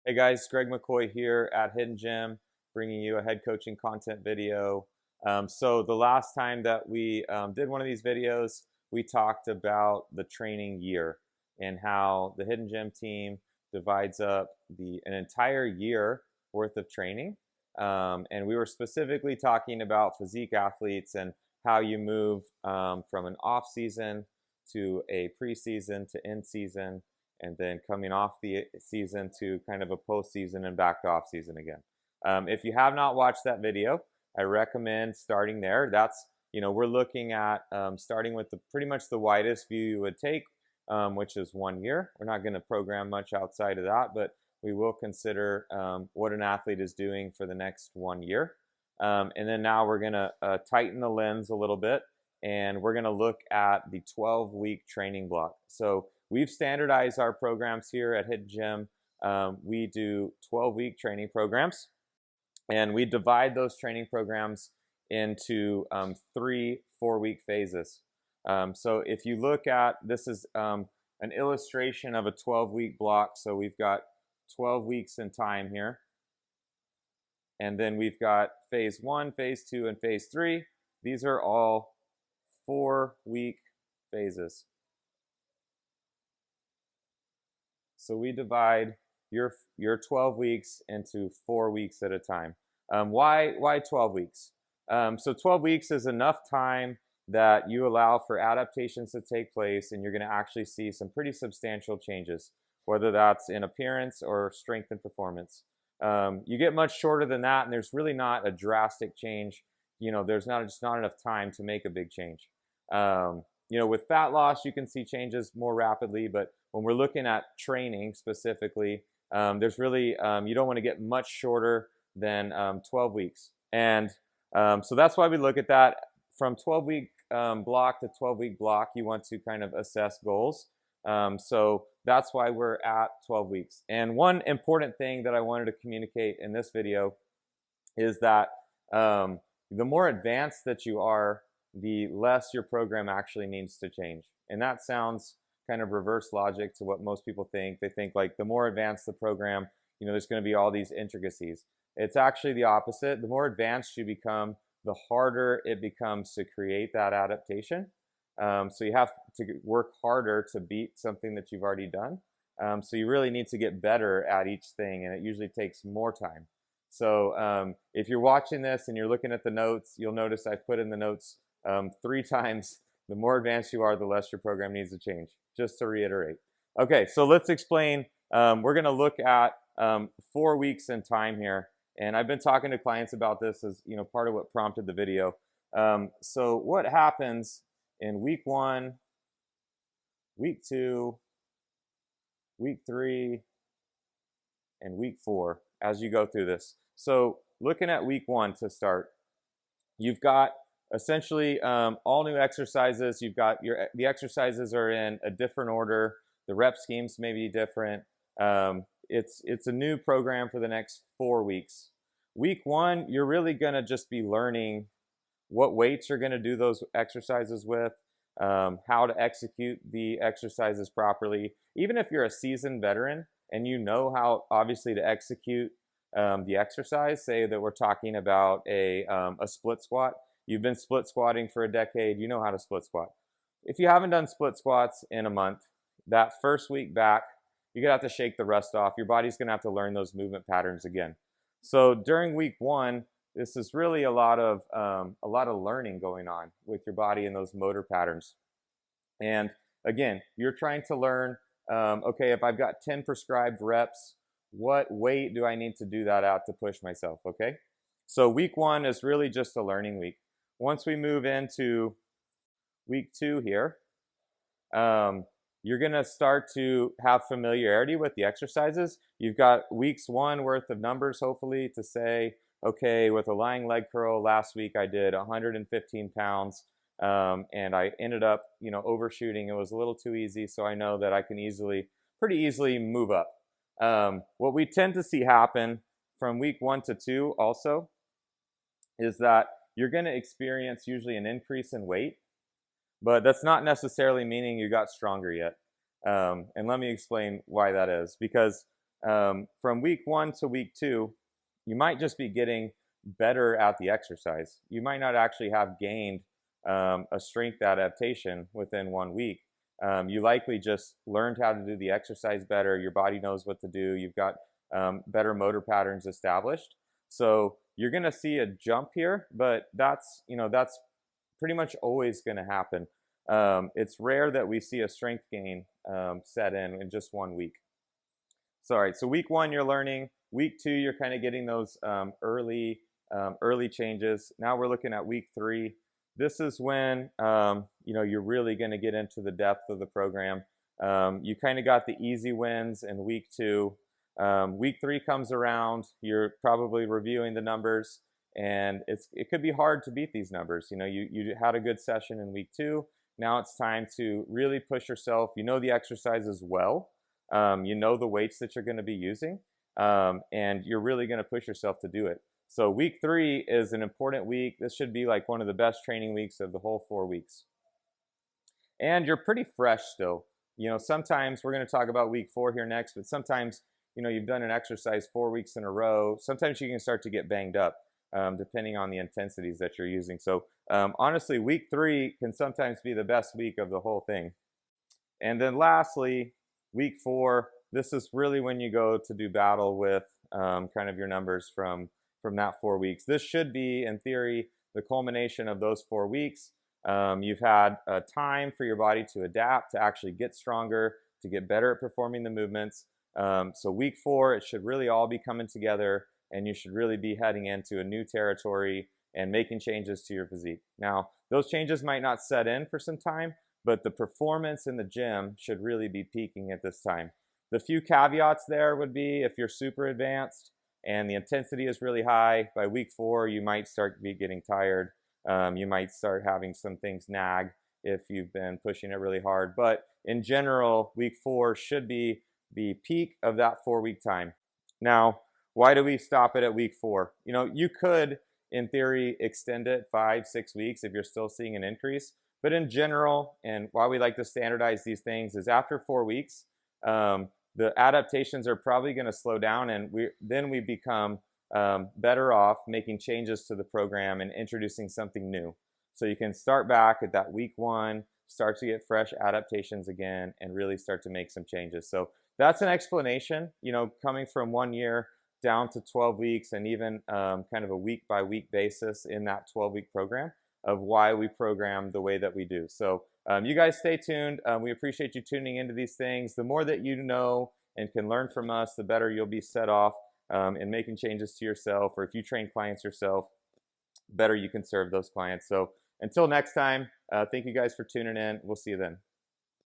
Hey guys, Greg McCoy here at Hidden Gym, bringing you a head coaching content video. So the last time that we did one of these videos, we talked about the training year and how the Hidden Gym team divides up an entire year worth of training. And we were specifically talking about physique athletes and how you move from an off season to a preseason to in season, and then coming off the season to kind of a postseason and back to off season again. If you have not watched that video, I recommend starting there. That's, we're looking at starting with pretty much the widest view you would take, which is 1 year. We're not going to program much outside of that, but we will consider what an athlete is doing for the next 1 year. And then now we're going to tighten the lens a little bit, and we're going to look at the 12-week training block. So we've standardized our programs here at Hidden Gym. We do 12-week training programs, and we divide those training programs into 3 4-week phases. So if you look at, this is an illustration of a 12-week block. So we've got 12 weeks in time here. And then we've got phase 1, phase 2, and phase 3. These are all 4-week phases. So we divide your 12 weeks into 4 weeks at a time. Why 12 weeks? So 12 weeks is enough time that you allow for adaptations to take place, and you're going to actually see some pretty substantial changes, whether that's in appearance or strength and performance. You get much shorter than that, and there's really not a drastic change. There's just not enough time to make a big change. With fat loss, you can see changes more rapidly, but when we're looking at training specifically, there's really, you don't want to get much shorter than 12 weeks. And so that's why we look at that. From 12-week block to 12-week block, you want to kind of assess goals. So that's why we're at 12 weeks. And one important thing that I wanted to communicate in this video is that the more advanced that you are, the less your program actually needs to change. And that sounds kind of reverse logic to what most people think. They think like the more advanced the program, there's going to be all these intricacies. It's actually the opposite. The more advanced you become, the harder it becomes to create that adaptation. So you have to work harder to beat something that you've already done. So you really need to get better at each thing, and it usually takes more time. So if you're watching this and you're looking at the notes, you'll notice I've put in the notes 3 times. The more advanced you are, the less your program needs to change, just to reiterate. Okay, so let's explain. We're going to look at 4 weeks in time here. And I've been talking to clients about this as part of what prompted the video. So what happens in week 1, week 2, week 3, and week 4 as you go through this? So looking at week 1 to start, you've got essentially all new exercises. You've got the exercises are in a different order. The rep schemes may be different. It's a new program for the next 4 weeks. Week 1, you're really going to just be learning what weights you're going to do those exercises with, how to execute the exercises properly. Even if you're a seasoned veteran and you know how obviously to execute the exercise, say that we're talking about a split squat. You've been split squatting for a decade, you know how to split squat. If you haven't done split squats in a month, that first week back, you're going to have to shake the rust off. Your body's going to have to learn those movement patterns again. So during week 1, this is really a lot of learning going on with your body and those motor patterns. And again, you're trying to learn, okay, if I've got 10 prescribed reps, what weight do I need to do that at to push myself, okay? So week 1 is really just a learning week. Once we move into week 2 here, you're going to start to have familiarity with the exercises. You've got weeks 1 worth of numbers, hopefully, to say, okay, with a lying leg curl, last week I did 115 pounds, and I ended up, overshooting. It was a little too easy, so I know that I can pretty easily move up. What we tend to see happen from week 1 to 2 also is that you're going to experience usually an increase in weight, but that's not necessarily meaning you got stronger yet. And let me explain why that is. Because from week 1 to week 2, you might just be getting better at the exercise. You might not actually have gained a strength adaptation within 1 week. You likely just learned how to do the exercise better. Your body knows what to do. You've got better motor patterns established. So you're going to see a jump here, but that's pretty much always going to happen. It's rare that we see a strength gain set in just 1 week. So all right, so week 1 you're learning. Week 2 you're kind of getting those early changes. Now we're looking at week 3. This is when you're really going to get into the depth of the program. You kind of got the easy wins in week 2. Week 3 comes around. You're probably reviewing the numbers, and it could be hard to beat these numbers. You had a good session in week 2. Now it's time to really push yourself. You know the exercises well. You know the weights that you're going to be using, and you're really going to push yourself to do it. So week 3 is an important week. This should be like one of the best training weeks of the whole 4 weeks. And you're pretty fresh still. Sometimes we're going to talk about week 4 here next, but sometimes, you've done an exercise 4 weeks in a row. Sometimes you can start to get banged up, depending on the intensities that you're using. So honestly, week 3 can sometimes be the best week of the whole thing. And then lastly, week 4, this is really when you go to do battle with kind of your numbers from that 4 weeks. This should be, in theory, the culmination of those 4 weeks. You've had time for your body to adapt, to actually get stronger, to get better at performing the movements. So week 4, it should really all be coming together, and you should really be heading into a new territory and making changes to your physique. Now, those changes might not set in for some time, but the performance in the gym should really be peaking at this time. The few caveats there would be if you're super advanced and the intensity is really high, by week 4, you might start to be getting tired. You might start having some things nag if you've been pushing it really hard. But in general, week 4 should be the peak of that 4-week time. Now, why do we stop it at week 4? You could, in theory, extend it 5-6 weeks if you're still seeing an increase. But in general, and why we like to standardize these things, is after 4 weeks, the adaptations are probably going to slow down, and then we become better off making changes to the program and introducing something new. So you can start back at that week 1, start to get fresh adaptations again, and really start to make some changes. So that's an explanation, coming from 1 year down to 12 weeks, and even kind of a week-by-week basis in that 12-week program of why we program the way that we do. So you guys stay tuned. We appreciate you tuning into these things. The more that you know and can learn from us, the better you'll be set off in making changes to yourself, or if you train clients yourself, better you can serve those clients. So until next time, thank you guys for tuning in. We'll see you then.